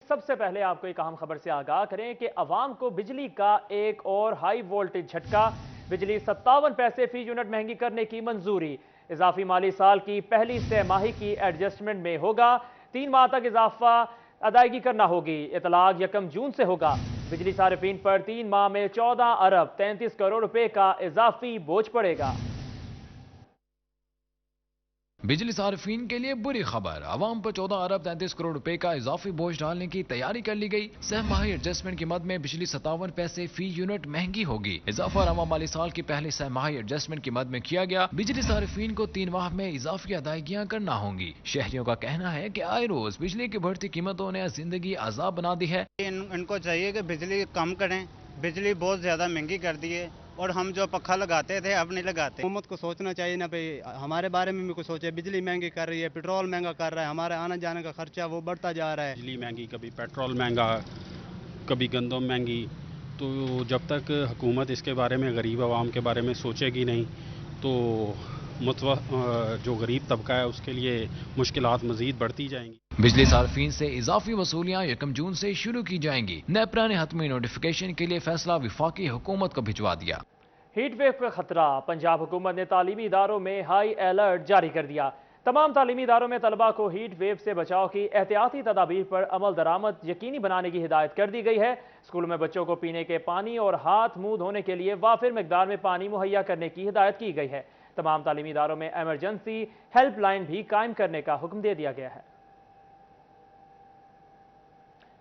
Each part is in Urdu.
سب سے پہلے آپ کو ایک اہم خبر سے آگاہ کریں کہ عوام کو بجلی کا ایک اور ہائی وولٹیج جھٹکا، بجلی 57 پیسے فی یونٹ مہنگی کرنے کی منظوری، اضافی مالی سال کی پہلی سہ ماہی کی ایڈجسٹمنٹ میں ہوگا، 3 ماہ تک اضافہ ادائیگی کرنا ہوگی، اطلاق 1 جون سے ہوگا، بجلی صارفین پر 3 ماہ میں 14 ارب 33 کروڑ روپے کا اضافی بوجھ پڑے گا۔ بجلی صارفین کے لیے بری خبر، عوام پر 14 ارب 33 کروڑ روپے کا اضافی بوجھ ڈالنے کی تیاری کر لی گئی۔ سہ ماہی ایڈجسٹمنٹ کی مد میں بجلی 57 پیسے فی یونٹ مہنگی ہوگی۔ اضافہ رواں مالی سال کی پہلی سہ ماہی ایڈجسٹمنٹ کی مد میں کیا گیا۔ بجلی صارفین کو 3 ماہ میں اضافی ادائیگیاں کرنا ہوں گی۔ شہریوں کا کہنا ہے کہ آئے روز بجلی کی بڑھتی قیمتوں نے زندگی عذاب بنا دی ہے۔ ان کو چاہیے کہ بجلی کم کریں، بجلی بہت زیادہ مہنگی کر دی ہے، اور ہم جو پکھا لگاتے تھے اب نہیں لگاتے۔ حکومت کو سوچنا چاہیے نا بھائی، ہمارے بارے میں بھی کچھ سوچے۔ بجلی مہنگی کر رہی ہے، پیٹرول مہنگا کر رہا ہے، ہمارے آنے جانے کا خرچہ وہ بڑھتا جا رہا ہے۔ بجلی مہنگی، کبھی پیٹرول مہنگا، کبھی گندم مہنگی، تو جب تک حکومت اس کے بارے میں غریب عوام کے بارے میں سوچے گی نہیں تو جو غریب طبقہ ہے اس کے لیے مشکلات مزید بڑھتی جائیں گی۔ بجلی صارفین سے اضافی وصولیاں 1 جون سے شروع کی جائیں گی۔ نیپرا نے حتمی نوٹیفیکیشن کے لیے فیصلہ وفاقی حکومت کو بھجوا دیا۔ ہیٹ ویو کا خطرہ، پنجاب حکومت نے تعلیمی اداروں میں ہائی الرٹ جاری کر دیا۔ تمام تعلیمی اداروں میں طلباء کو ہیٹ ویو سے بچاؤ کی احتیاطی تدابیر پر عمل درآمد یقینی بنانے کی ہدایت کر دی گئی ہے۔ اسکولوں میں بچوں کو پینے کے پانی اور ہاتھ منہ دھونے کے لیے وافر مقدار میں پانی مہیا کرنے کی ہدایت کی گئی ہے۔ تمام تعلیمی اداروں میں ایمرجنسی ہیلپ لائن بھی قائم کرنے کا حکم دے دیا گیا ہے۔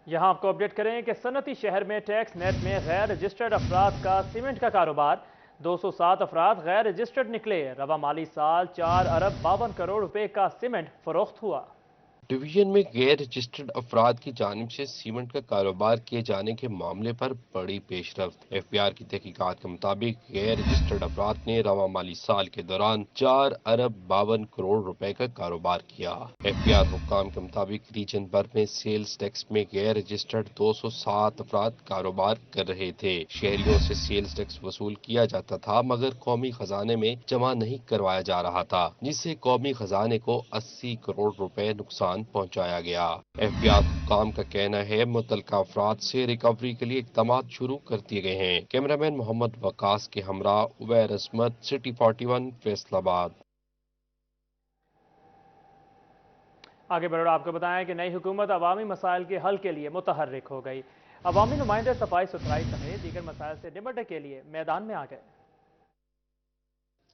یہاں آپ کو اپڈیٹ کریں کہ صنعتی شہر میں ٹیکس نیٹ میں غیر رجسٹرڈ افراد کا سیمنٹ کا کاروبار، 207 افراد غیر رجسٹرڈ نکلے۔ رواں مالی سال 4 ارب 52 کروڑ روپے کا سیمنٹ فروخت ہوا۔ ڈویژن میں غیر رجسٹرڈ افراد کی جانب سے سیمنٹ کا کاروبار کیے جانے کے معاملے پر بڑی پیش رفت۔ ایف بی آر کی تحقیقات کے مطابق غیر رجسٹرڈ افراد نے رواں مالی سال کے دوران 4 ارب 52 کروڑ روپے کا کاروبار کیا۔ ایف بی آر حکام کے مطابق ریجن بھر میں سیلز ٹیکس میں غیر رجسٹرڈ 207 افراد کاروبار کر رہے تھے۔ شہریوں سے سیلز ٹیکس وصول کیا جاتا تھا مگر قومی خزانے میں جمع نہیں کروایا جا رہا تھا، جس سے قومی خزانے کو 80 کروڑ روپے نقصان پہنچایا گیا۔ ایف بی آر حکام کا کہنا ہے متعلقہ افراد سے ریکوری کے لیے اقدامات شروع کر دیے گئے ہیں۔ کیمرامین محمد وقاص کے ہمراہ عبیر عصمت، سٹی 41 فیصل آباد۔ آگے بڑھ آپ کو بتائیں کہ نئی حکومت عوامی مسائل کے حل کے لیے متحرک ہو گئی۔ عوامی نمائندے صفائی ستھرائی سمیت دیگر مسائل سے نمٹنے کے لیے میدان میں آ گئے۔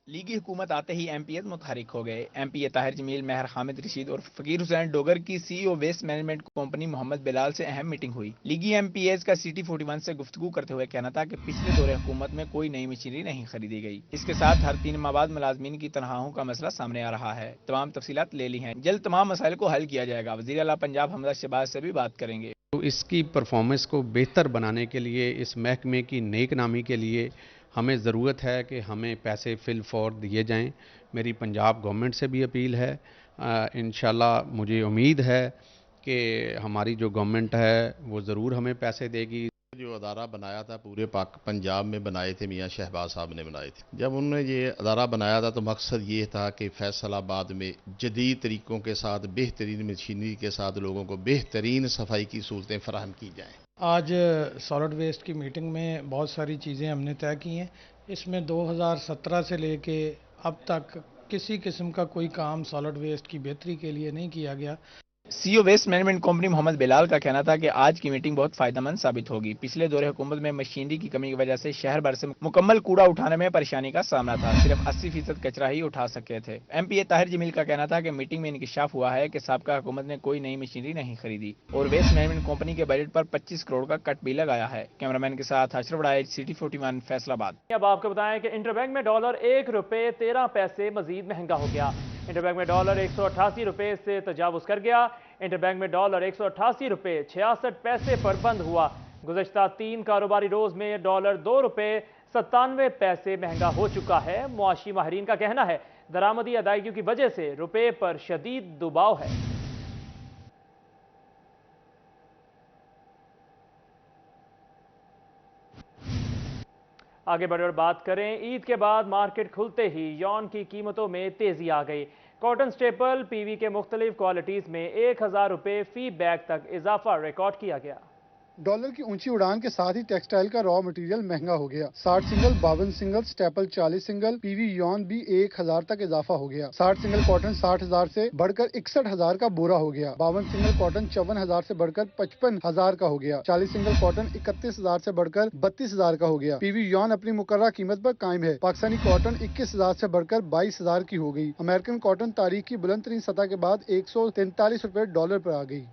لیگی حکومت آتے ہی ایم پی ایز متحرک ہو گئے۔ ایم پی اے طاہر جمیل، مہر حامد رشید اور فقیر حسین ڈوگر کی سی ای او ویسٹ مینجمنٹ کمپنی محمد بلال سے اہم میٹنگ ہوئی۔ لیگی ایم پی ایز کا سٹی 41 سے گفتگو کرتے ہوئے کہنا تھا کہ پچھلے دور حکومت میں کوئی نئی مشینری نہیں خریدی گئی۔ اس کے ساتھ ہر 3 ماہ بعد ملازمین کی تنخواہوں کا مسئلہ سامنے آ رہا ہے۔ تمام تفصیلات لے لی ہیں، جلد تمام مسائل کو حل کیا جائے گا۔ وزیر اعلیٰ پنجاب حمزہ شہباز سے بھی بات کریں گے۔ اس کی پرفارمنس کو بہتر بنانے کے لیے، اس محکمے کی نیک نامی کے لیے ہمیں ضرورت ہے کہ ہمیں پیسے فی الفور دیے جائیں۔ میری پنجاب گورنمنٹ سے بھی اپیل ہے، انشاءاللہ مجھے امید ہے کہ ہماری جو گورنمنٹ ہے وہ ضرور ہمیں پیسے دے گی۔ جو ادارہ بنایا تھا پورے پنجاب میں بنائے تھے، میاں شہباز صاحب نے بنائے تھے۔ جب انہوں نے یہ ادارہ بنایا تھا تو مقصد یہ تھا کہ فیصل آباد میں جدید طریقوں کے ساتھ، بہترین مشینری کے ساتھ لوگوں کو بہترین صفائی کی سہولتیں فراہم کی جائیں۔ آج سالڈ ویسٹ کی میٹنگ میں بہت ساری چیزیں ہم نے طے کی ہیں۔ اس میں 2017 سے لے کے اب تک کسی قسم کا کوئی کام سالڈ ویسٹ کی بہتری کے لیے نہیں کیا گیا۔ سی ای او ویسٹ مینجمنٹ کمپنی محمد بلال کا کہنا تھا کہ آج کی میٹنگ بہت فائدہ مند ثابت ہوگی۔ پچھلے دور حکومت میں مشینری کی کمی کی وجہ سے شہر بھر سے مکمل کوڑا اٹھانے میں پریشانی کا سامنا تھا، صرف 80% کچرا ہی اٹھا سکے تھے۔ ایم پی اے طاہر جمیل کا کہنا تھا کہ میٹنگ میں انکشاف ہوا ہے کہ سابقہ حکومت نے کوئی نئی مشینری نہیں خریدی اور ویسٹ مینجمنٹ کمپنی کے بجٹ پر 25 کروڑ کا کٹ بھی لگایا ہے۔ کیمرامین کے ساتھ اشرف ڈائچ، سٹی 41 فیصل آباد۔ اب آپ کو بتائیں کہ انٹر بینک میں ڈالر 1 روپے 13 پیسے مزید مہنگا ہو گیا۔ انٹر بینک میں ڈالر 188 روپے سے تجاوز کر گیا۔ انٹر بینک میں ڈالر 188 روپے 66 پیسے پر بند ہوا۔ گزشتہ 3 کاروباری روز میں ڈالر 2 روپے 97 پیسے مہنگا ہو چکا ہے۔ معاشی ماہرین کا کہنا ہے درآمدی ادائیگیوں کی وجہ سے روپے پر شدید دباؤ ہے۔ آگے بڑھ کر بات کریں، عید کے بعد مارکیٹ کھلتے ہی یون کی قیمتوں میں تیزی آ گئی۔ کاٹن سٹیپل پی وی کے مختلف کوالٹیز میں 1000 روپے فی بیگ تک اضافہ ریکارڈ کیا گیا۔ ڈالر کی اونچی اڑان کے ساتھ ہی ٹیکسٹائل کا را مٹیریل مہنگا ہو گیا۔ 60 سنگل 52 سنگل سٹیپل 40 سنگل پی وی یون بھی 1000 تک اضافہ ہو گیا۔ 60 سنگل کاٹن 60,000 سے بڑھ کر 61,000 کا بورا ہو گیا۔ 52 سنگل کاٹن 54,000 سے بڑھ کر 55,000 کا ہو گیا۔ 40 سنگل کاٹن 31,000 سے بڑھ کر 32,000 کا ہو گیا۔ پی وی یون اپنی مقررہ قیمت پر قائم ہے۔ پاکستانی کاٹن 21,000 سے بڑھ کر 22,000 کی ہو گئی۔ امریکن کاٹن تاریخ کی بلند ترین سطح کے بعد 143 روپے ڈالر پر آ گئی۔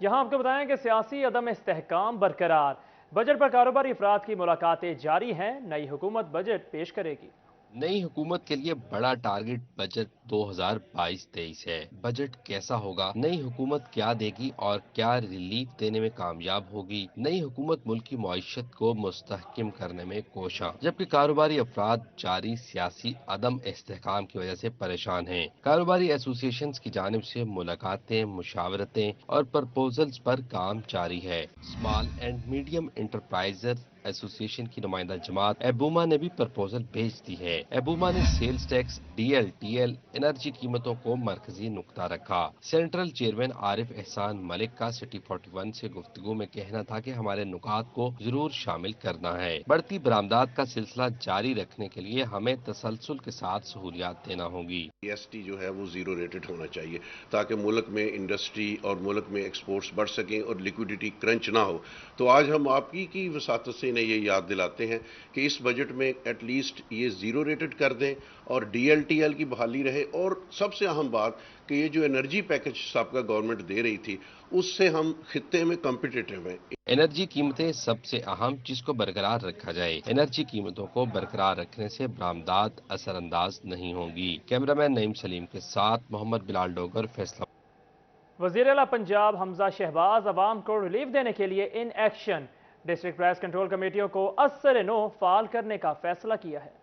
یہاں آپ کو بتائیں کہ سیاسی عدم استحکام برقرار، بجٹ پر کاروباری افراد کی ملاقاتیں جاری ہیں، نئی حکومت بجٹ پیش کرے گی۔ نئی حکومت کے لیے بڑا ٹارگٹ بجٹ 2022-23 ہے۔ بجٹ کیسا ہوگا؟ نئی حکومت کیا دے گی اور کیا ریلیف دینے میں کامیاب ہوگی؟ نئی حکومت ملک کی معیشت کو مستحکم کرنے میں کوشاں، جبکہ کاروباری افراد جاری سیاسی عدم استحکام کی وجہ سے پریشان ہیں۔ کاروباری ایسوسی ایشنز کی جانب سے ملاقاتیں، مشاورتیں اور پرپوزلز پر کام جاری ہے۔ اسمال اینڈ میڈیم انٹرپرائزز ایسوسی ایشن کی نمائندہ جماعت ایبوما نے بھی پرپوزل بھیج دی ہے۔ ایبوما نے sales tax, D L T L, energy قیمتوں کو مرکزی نقطہ رکھا۔ سینٹرل چیئرمین عارف احسان ملک کا سٹی 41 سے گفتگو میں کہنا تھا کہ ہمارے نکات کو ضرور شامل کرنا ہے۔ بڑھتی برآمدات کا سلسلہ جاری رکھنے کے لیے ہمیں تسلسل کے ساتھ سہولیات دینا ہوگی۔ جی ایس ٹی جو ہے وہ زیرو ریٹڈ ہونا چاہیے تاکہ ملک میں انڈسٹری اور ملک میں ایکسپورٹس بڑھ سکیں اور لیکوڈیٹی کرنچ نہ ہو۔ تو آج ہم آپ کی وساطت سے انہیں یہ یاد دلاتے ہیں کہ اس بجٹ میں ایٹ لیسٹ یہ زیرو ریٹڈ کر دیں اور ڈی ایل ٹی ایل کی بحالی رہے، اور سب سے اہم بات کہ یہ جو انرجی پیکج سابقہ گورنمنٹ دے رہی تھی اس سے ہم خطے میں کمپٹیٹیو ہیں۔ انرجی قیمتیں سب سے اہم چیز کو برقرار رکھا جائے۔ انرجی قیمتوں کو برقرار رکھنے سے برآمدات اثر انداز نہیں ہوں گی۔ کیمرامین نعیم سلیم کے ساتھ محمد بلال ڈوگر، فیصلہ۔ وزیر اعلیٰ پنجاب حمزہ شہباز عوام کو ریلیف دینے کے لیے in action, district press control کمیٹیوں کو اثر نو فعال کرنے کا فیصلہ کیا ہے۔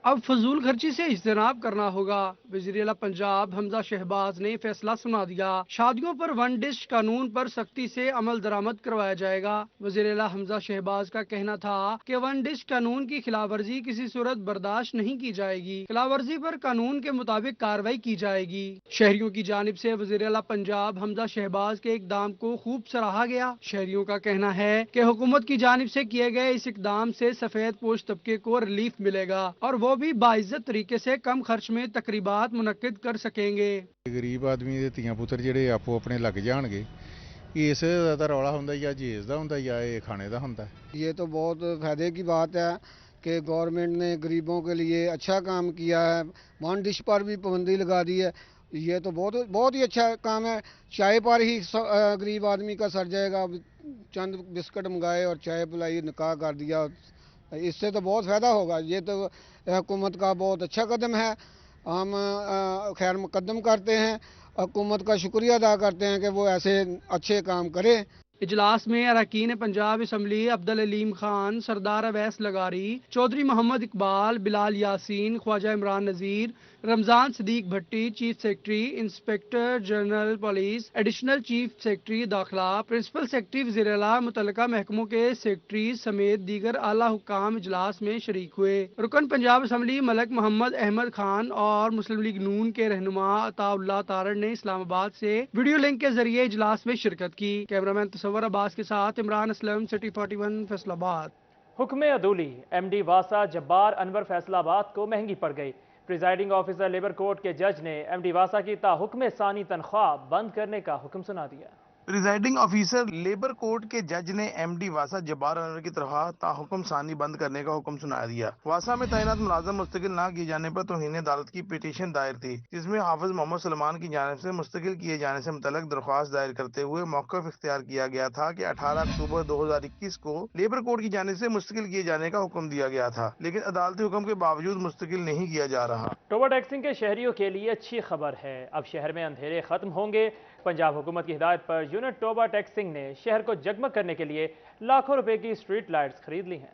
اب فضول خرچی سے اجتناب کرنا ہوگا۔ وزیر اعلیٰ پنجاب حمزہ شہباز نے فیصلہ سنا دیا، شادیوں پر ون ڈش قانون پر سختی سے عمل درآمد کروایا جائے گا۔ وزیر اعلیٰ حمزہ شہباز کا کہنا تھا کہ ون ڈش قانون کی خلاف ورزی کسی صورت برداشت نہیں کی جائے گی، خلاف ورزی پر قانون کے مطابق کارروائی کی جائے گی۔ شہریوں کی جانب سے وزیر اعلیٰ پنجاب حمزہ شہباز کے اقدام کو خوب سراہا گیا۔ شہریوں کا کہنا ہے کہ حکومت کی جانب سے کیے گئے اس اقدام سے سفید پوش طبقے کو ریلیف ملے گا اور وہ بھی باعزت طریقے سے کم خرچ میں تقریبات منعقد کر سکیں گے۔ غریب آدمی دے تیاں پتر جڑے آپو اپنے لگ جان گے، اس دا رولا ہوندا یا جیز دا ہوندا یا یہ کھانے دا ہوندا ہے۔ یہ تو بہت فائدے کی بات ہے کہ گورنمنٹ نے غریبوں کے لیے اچھا کام کیا ہے، ون ڈش پر بھی پابندی لگا دی ہے۔ یہ تو بہت ہی اچھا کام ہے۔ چائے پر ہی غریب آدمی کا سر جائے گا، چند بسکٹ منگائے اور چائے پلائی، نکاح کر دیا، اس سے تو بہت فائدہ ہوگا۔ یہ تو حکومت کا بہت اچھا قدم ہے، ہم خیر مقدم کرتے ہیں، حکومت کا شکریہ ادا کرتے ہیں کہ وہ ایسے اچھے کام کرے۔ اجلاس میں اراکین پنجاب اسمبلی عبدالعلیم خان، سردار اویس لغاری، Chaudhry Muhammad Iqbal, Bilal Yasin, Khawaja Imran Nazir, Ramzan Siddique Bhatti, chief secretary, inspector general police, additional chief secretary داخلہ، پرنسپل سیکرٹری وزیر اعلیٰ، متعلقہ محکموں کے سیکرٹریز سمیت دیگر اعلیٰ حکام اجلاس میں شریک ہوئے۔ رکن پنجاب اسمبلی ملک محمد احمد خان اور مسلم لیگ نون کے رہنما عطا اللہ تارڑ نے اسلام آباد سے ویڈیو لنک کے ذریعے اجلاس میں شرکت کی۔ کیمرامین تصور عباس کے ساتھ عمران اسلم، سٹی 41، فیصل آباد۔ حکم عدولی، ایم ڈی واسا جبار انور فیصل آباد کو مہنگی پڑ گئی۔ پریزائڈنگ آفیسر لیبر کورٹ کے جج نے ایم ڈی واسا کی تاحکم ثانی تنخواہ بند کرنے کا حکم سنا دیا۔ پریزائڈنگ آفیسر لیبر کورٹ کے جج نے ایم ڈی واسا جبار انور کی تنخواہ تاحکم ثانی بند کرنے کا حکم سنا دیا۔ واسا میں تعینات ملازم مستقل نہ کیے جانے پر توہین عدالت کی پٹیشن دائر تھی، جس میں حافظ محمد سلمان کی جانب سے مستقل کیے جانے سے متعلق درخواست دائر کرتے ہوئے موقف اختیار کیا گیا تھا کہ 18 اکتوبر 2021 کو لیبر کورٹ کی جانب سے مستقل کیے جانے کا حکم دیا گیا تھا، لیکن عدالتی حکم کے باوجود مستقل نہیں کیا جا رہا۔ ٹوبا ٹیکسنگ کے شہریوں کے لیے اچھی خبر ہے، اب شہر میں اندھیرے ختم ہوں گے۔ پنجاب حکومت کی ہدایت پر یونٹ ٹوبا ٹیکسنگ نے شہر کو جگمگ کرنے کے لیے لاکھوں روپے کی اسٹریٹ لائٹس خرید لی ہیں۔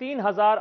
3000